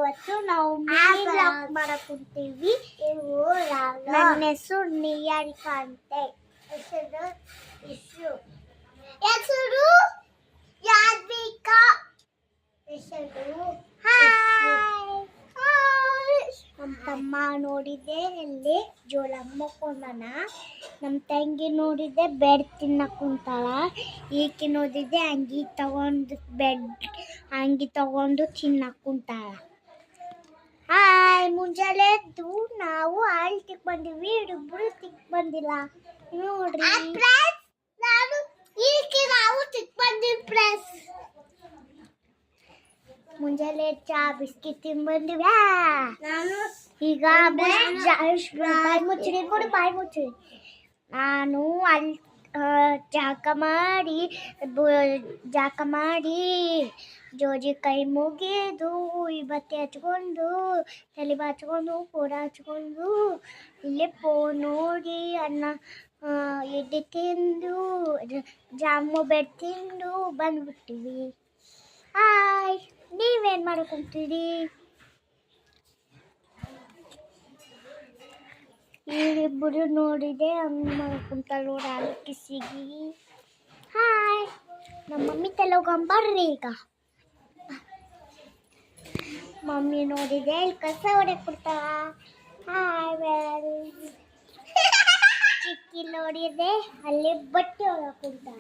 ಇವತ್ತು ನಾವು mini blog ಮಾಡಕ್ ಕುಂತೀವಿ. ನನ್ನ ಹೆಸರು ನಿಯಾರಿಕಾ ಅಂತೆ. ಹೆಸರು ಯಾದ್ವಿಕಾ. ನಮ್ಮ ತಮ್ಮ ನೋಡಿದೆ ಅಲ್ಲಿ ಜೋಳಮ್ಮ ಮಕ್ಕೊಂಡನ. ನಮ್ಮ ತಂಗಿ ನೋಡಿದೆ ಬೆಡ್ ತಿನ್ನಕ್ ಕುಂತಾಳ. ಈಕೆ ನೋಡಿದೆ ಅಂಗಿ ತಗೊಂಡು ತಿನ್ನಕ್ ಕುಂತಾಳ. ಹಾಯ್, ಮುಂಜಾನೆ ಎದ್ದು ನಾವು ಹಾಲು ತಿಕ್ ಬಂದಿವಿ. ಇಬ್ಬರು ತಿಕ್ ಬಂದಿಲ್ಲ ನೋಡ್ರಿ. ನಾವು ತಿಕ್ ಬಂದಿವಿ ಫ್ರೆಂಡ್ಸ್. ಮುಂಜಾನೆ ಚಾ ಬಿಸ್ಕಿಟ್ ತಿಂದು ಬಂದಿವಿ. ಈಗ ಬಾಯಿ ಮುಚ್ಚಿರಿ. ನಾನು ಅಲ್ಲಿ ಜಾಕ ಮಾಡಿ ಜೋಜಿ ಕೈ ಮುಗಿದು ಬಟ್ಟೆ ಹಚ್ಕೊಂಡು ತಲೆ ಬಾಚ್ಕೊಂಡು ಪೂರ ಹಚ್ಕೊಂಡು ಇಲ್ಲೇ ಫೋನ್ ನೋಡಿ ಅನ್ನ ಎಡ್ಡೆ ತಿಂದು ಜಾಮು ಬೆಡ್ ತಿಂದು ಬಂದ್ಬಿಟ್ಟಿವಿ. ಹಾಯ್, ನೀವೇನು ಮಾಡ್ಕೊಂತೀರಿ? ಇಬ್ಬರು ನೋಡಿದೆ ಹಂಗೆ ಮಾಡ್ಕೊಂತಾಳೆ ನೋಡಿ ಅಲ್ಲಿ ಕಿಸಿಗಿ. ಹಾಯ್, ನಮ್ಮ ಮಮ್ಮಿ ತಲೆಗೊಂಬರ್ರಿ ಈಗ. ಮಮ್ಮಿ ನೋಡಿದೆ ಇಲ್ಲಿ ಕಸ ಹೊಡೆಕ್ ಕೊಡ್ತಾಳ. ಹಾಯ್, ಚಿಕ್ಕಿ ನೋಡಿದೆ ಅಲ್ಲಿ ಬಟ್ಟೆ ಹೊರಕ್ ಕೊಡ್ತಾಳ.